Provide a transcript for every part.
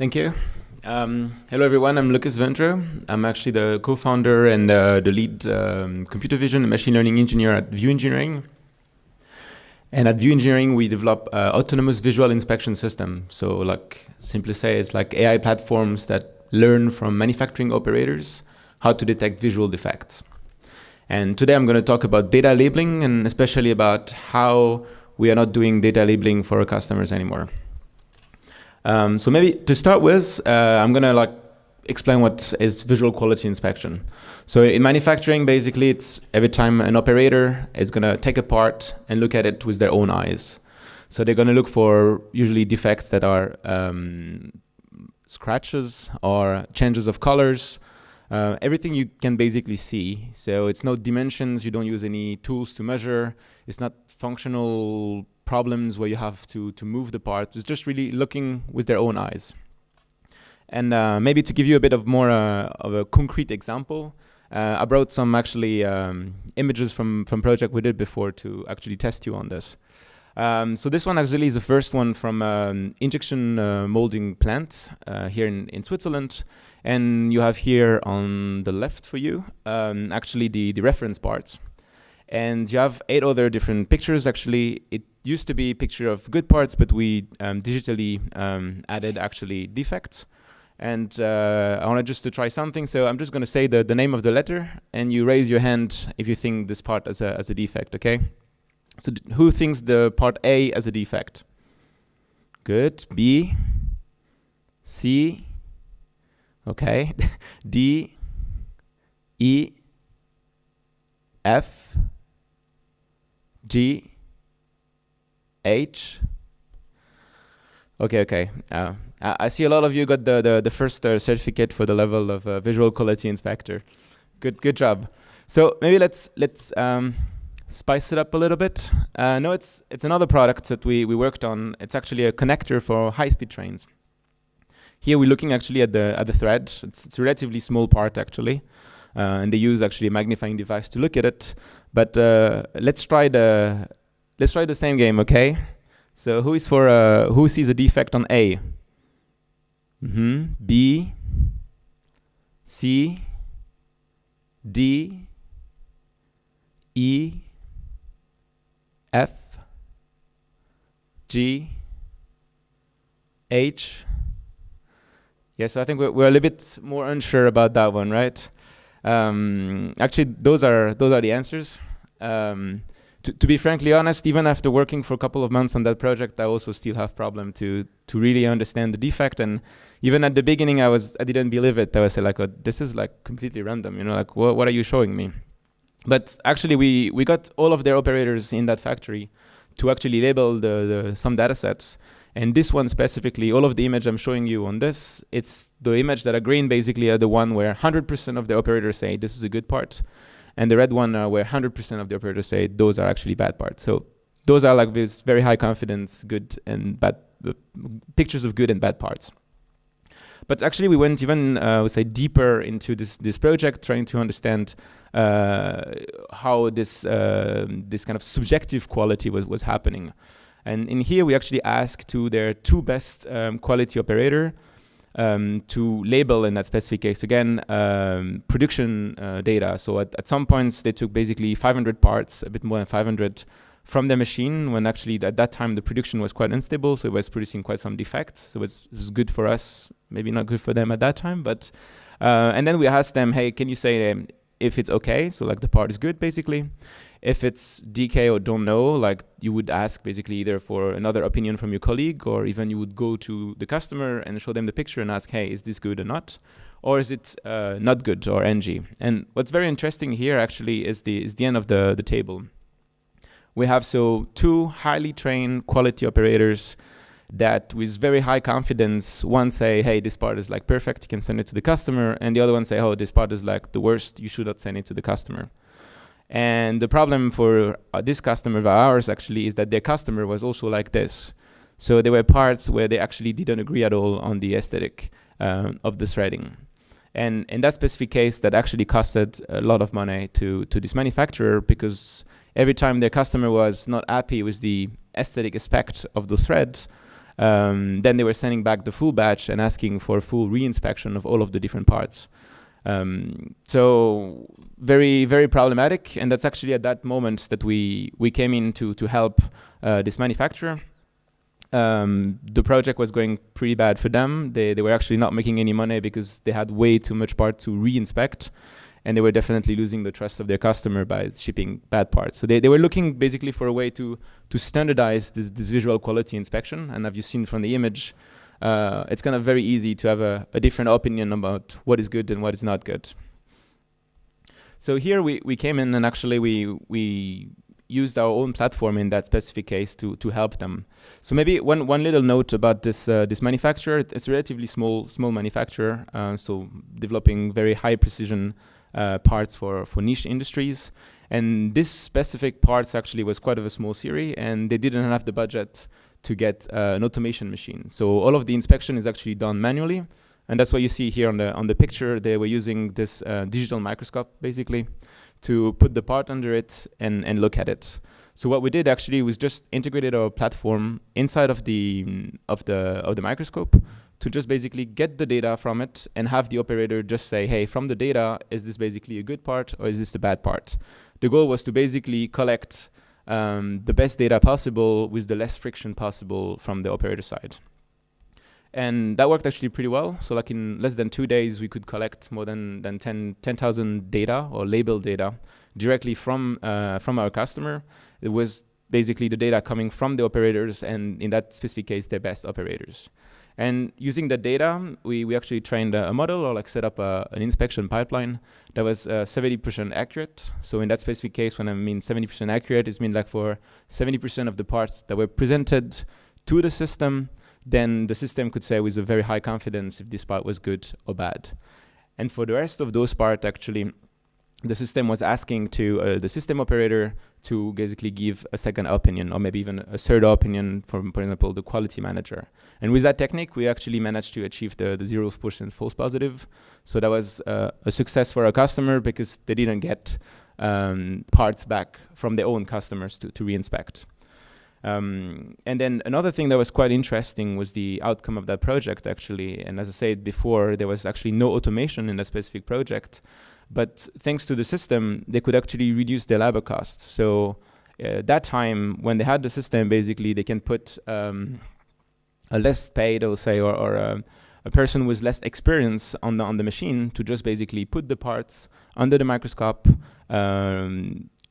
Thank you. Hello everyone, I'm Lucas Vandroux. I'm actually the co-founder and the lead computer vision and machine learning engineer at VIUN Engineering. And at VIUN Engineering, we develop autonomous visual inspection system. So like simply say, it's like AI platforms that learn from manufacturing operators how to detect visual defects. And today I'm going to talk about data labeling and especially about how we are not doing data labeling for our customers anymore. So maybe to start with, I'm going to explain what is visual quality inspection. So in manufacturing, basically, it's every time an operator is going to take a part and look at it with their own eyes. So they're going to look for usually defects that are scratches or changes of colors, everything you can basically see. So it's no dimensions, you don't use any tools to measure, it's not functional problems where you have to move the parts. It's just really looking with their own eyes. And maybe to give you a bit of more of a concrete example, I brought some actually images from project we did before to actually test you on this. So this one actually is the first one from injection molding plant here in Switzerland. And you have here on the left for you actually the reference parts. And you have 8 other different pictures. Actually, it used to be a picture of good parts, but we digitally added actually defects. And I wanted just to try something. So I'm just going to say the name of the letter, and you raise your hand if you think this part as a defect, okay? So who thinks the part A as a defect? Good. B, C, okay. D, E, F, G, H. Okay. I see a lot of you got the first certificate for the level of visual quality inspector. Good job. So maybe let's spice it up a little bit. No, it's another product that we worked on. It's actually a connector for high-speed trains. Here we're looking actually at the thread. It's a relatively small part actually, and they use actually a magnifying device to look at it. But let's try the same game, okay? So who sees a defect on A? B, C, D, E, F, G, H. Yeah, so I think we're a little bit more unsure about that one, right? Actually, those are the answers. To be frankly honest, even after working for a couple of months on that project, I also still have problem to really understand the defect. And even at the beginning, I didn't believe it. I was like, oh, this is like completely random, you know, like what are you showing me? But actually, we got all of their operators in that factory to actually label some data sets. And this one specifically, all of the image I'm showing you on this, it's the image that are green basically are the one where 100% of the operators say this is a good part. And the red one where 100% of the operators say those are actually bad parts. So those are like this very high confidence, good and bad, pictures of good and bad parts. But actually we went even, say, deeper into this project, trying to understand how this kind of subjective quality was happening. And in here we actually asked to their 2 best quality operator to label in that specific case, again, production data. So at some points they took basically 500 parts, a bit more than 500, from their machine when actually at that time the production was quite unstable, so it was producing quite some defects. So it was good for us, maybe not good for them at that time. But and then we asked them, hey, can you say if it's okay? So like the part is good basically. If it's DK or don't know, like you would ask basically either for another opinion from your colleague, or even you would go to the customer and show them the picture and ask, hey, is this good or not? Or is it not good or NG? And what's very interesting here actually is the end of the table. We have 2 highly trained quality operators that with very high confidence, one say, hey, this part is like perfect, you can send it to the customer. And the other one say, oh, this part is like the worst, you should not send it to the customer. And the problem for this customer of ours actually is that their customer was also like this. So there were parts where they actually didn't agree at all on the aesthetic of the threading. And in that specific case, that actually costed a lot of money to this manufacturer, because every time their customer was not happy with the aesthetic aspect of the threads, then they were sending back the full batch and asking for full reinspection of all of the different parts. So very, very problematic, and that's actually at that moment that we came in to help this manufacturer. The project was going pretty bad for them. They were actually not making any money because they had way too much part to reinspect, and they were definitely losing the trust of their customer by shipping bad parts. So they were looking basically for a way to standardize this visual quality inspection. And as you've seen from the image, it's kind of very easy to have a different opinion about what is good and what is not good. So here we came in and actually we used our own platform in that specific case to help them. So maybe one little note about this this manufacturer. It's a relatively small manufacturer, so developing very high precision parts for niche industries. And this specific parts actually was quite of a small series, and they didn't have the budget to get an automation machine. So all of the inspection is actually done manually, and that's what you see here on the picture. They were using this digital microscope basically to put the part under it and look at it. So what we did actually was just integrated our platform inside of the microscope to just basically get the data from it and have the operator just say, hey, from the data, is this basically a good part or is this a bad part? The goal was to basically collect the best data possible with the less friction possible from the operator side. And that worked actually pretty well. So like in less than 2 days, we could collect more than 10,000 data or label data directly from our customer. It was basically the data coming from the operators, and in that specific case, their best operators. And using that data, we actually trained a model, or like set up an inspection pipeline that was 70% accurate. So in that specific case, when I mean 70% accurate, it means like for 70% of the parts that were presented to the system, then the system could say with a very high confidence if this part was good or bad. And for the rest of those parts, actually, the system was asking to the system operator to basically give a second opinion, or maybe even a third opinion from, for example, the quality manager. And with that technique, we actually managed to achieve the 0% false positive. So that was a success for our customer because they didn't get parts back from their own customers to reinspect. And then another thing that was quite interesting was the outcome of that project, actually. And as I said before, there was actually no automation in that specific project. But thanks to the system, they could actually reduce their labor costs. So that time, when they had the system, basically, they can put a less paid, I'll say, or a person with less experience on the machine to just basically put the parts under the microscope,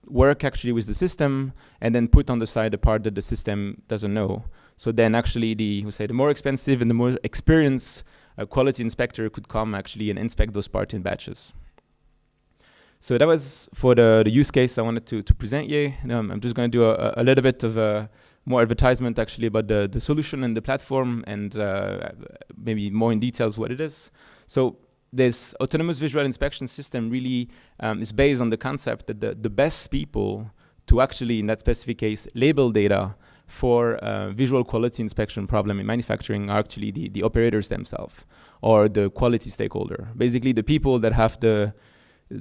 work actually with the system, and then put on the side the part that the system doesn't know. So then actually the more expensive and the more experienced quality inspector could come actually and inspect those parts in batches. So that was for the use case I wanted to present you. I'm just going to do a little bit of more advertisement actually about the solution and the platform, and maybe more in details what it is. So this autonomous visual inspection system really is based on the concept that the best people to actually, in that specific case, label data for visual quality inspection problem in manufacturing are actually the operators themselves, or the quality stakeholder. Basically, the people that have the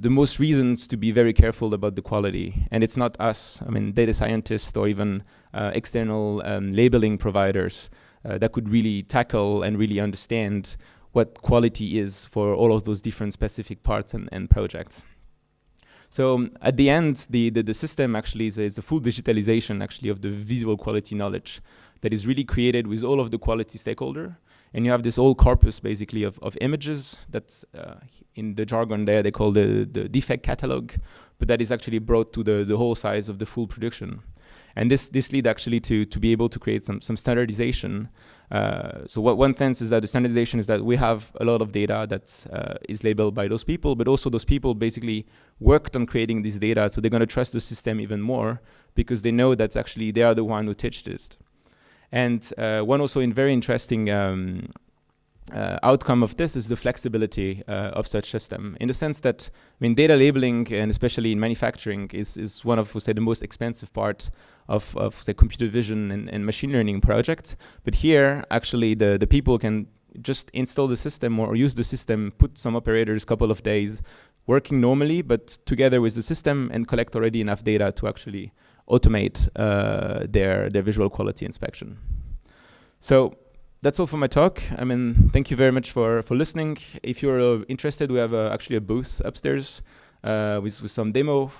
most reasons to be very careful about the quality. And it's not us, I mean, data scientists or even external labeling providers that could really tackle and really understand what quality is for all of those different specific parts and projects. So at the end, the system actually is a full digitalization actually of the visual quality knowledge that is really created with all of the quality stakeholder. And you have this whole corpus basically of images that's in the jargon there they call the defect catalog, but that is actually brought to the whole size of the full production. And this lead actually to be able to create some standardization. So what one sense is that the standardization is that we have a lot of data that is labeled by those people, but also those people basically worked on creating this data, so they're going to trust the system even more because they know that actually they are the one who teach this. And one also very interesting outcome of this is the flexibility of such system, in the sense that, I mean, data labeling, and especially in manufacturing, is one of, say, the most expensive part of say, computer vision and machine learning projects. But here, actually, the people can just install the system or use the system, put some operators, couple of days, working normally, but together with the system, and collect already enough data to actually automate their visual quality inspection. So that's all for my talk. I mean, thank you very much for listening. If you're interested, we have actually a booth upstairs with some demo.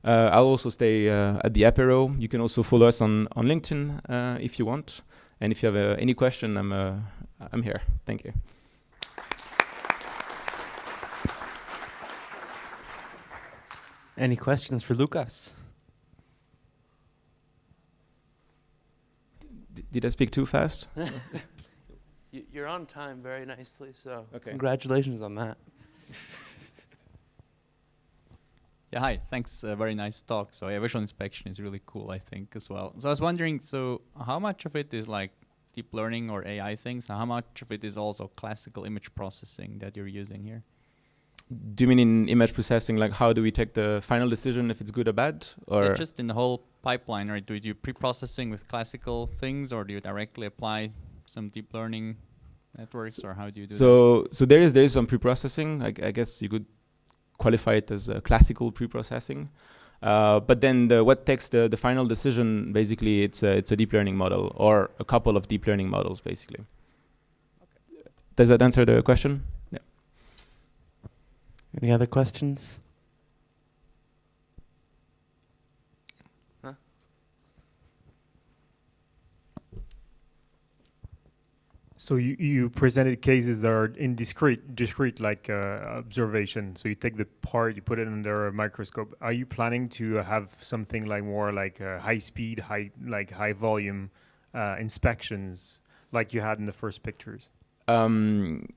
I'll also stay at the apero. You can also follow us on LinkedIn if you want. And if you have any question, I'm here. Thank you. Any questions for Lucas? Did I speak too fast? You're on time very nicely, so okay. Congratulations on that. Yeah, hi, thanks, very nice talk. So yeah, visual inspection is really cool, I think, as well. So I was wondering, so how much of it is like deep learning or AI things, and how much of it is also classical image processing that you're using here? Do you mean in image processing, like how do we take the final decision if it's good or bad? Or yeah, just in the whole pipeline, right? Do you pre-processing with classical things, or do you directly apply some deep learning networks, or how do you do that? So there is some pre-processing. I guess you could qualify it as classical pre-processing. But then what takes the final decision, basically, it's a deep learning model or a couple of deep learning models, basically. Okay. Does that answer the question? Yeah. Any other questions? Huh? So you presented cases that are in discrete like observation. So you take the part, you put it under a microscope. Are you planning to have something like more like high speed, high volume inspections like you had in the first pictures?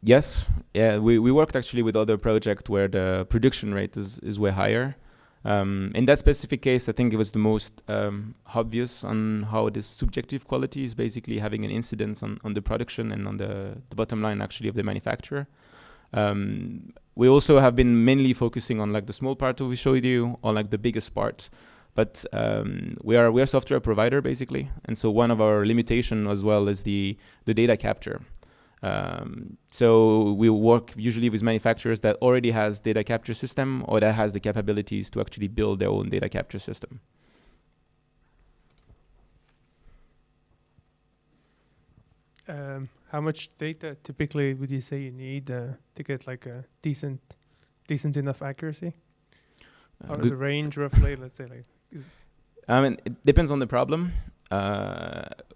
Yes. Yeah, we worked actually with other project where the production rate is way higher. In that specific case, I think it was the most obvious on how this subjective quality is basically having an incidence on the production and on the bottom line actually of the manufacturer. We also have been mainly focusing on like the small part that we showed you, or like the biggest part. But we are a software provider basically, and so one of our limitation as well is the data capture. So we work usually with manufacturers that already has data capture system or that has the capabilities to actually build their own data capture system. How much data typically would you say you need to get like a decent enough accuracy? Or the range roughly, let's say like. I mean, it depends on the problem.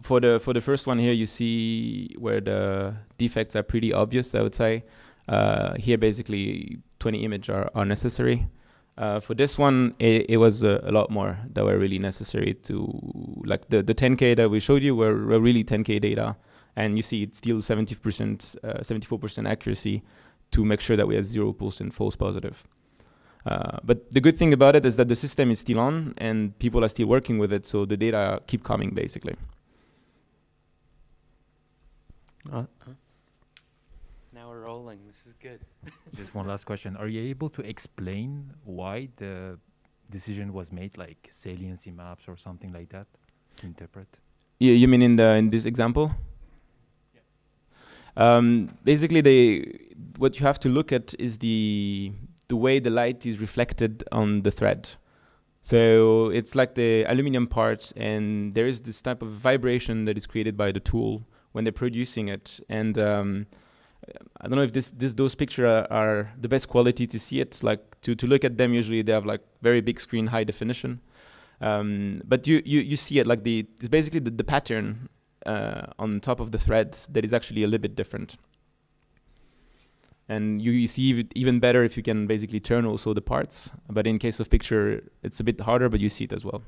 For the first one here, you see where the defects are pretty obvious, I would say. Here, basically, 20 images are necessary. For this one, it was a lot more that were really necessary to, like the 10K that we showed you were really 10K data. And you see it's still 70%, 74% accuracy to make sure that we have 0% false positive. But the good thing about it is that the system is still on and people are still working with it, so the data keep coming basically. Now we're rolling. This is good. Just one last question. Are you able to explain why the decision was made, like saliency maps or something like that, to interpret? You mean in this example? Yeah. Basically, what you have to look at is the way the light is reflected on the thread. So it's like the aluminum part, and there is this type of vibration that is created by the tool when they're producing it. And I don't know if those pictures are the best quality to see it. Like to look at them, usually they have like very big screen, high definition. But you see it like it's basically the pattern on top of the threads that is actually a little bit different. And you see it even better if you can basically turn also the parts. But in case of picture, it's a bit harder, but you see it as well.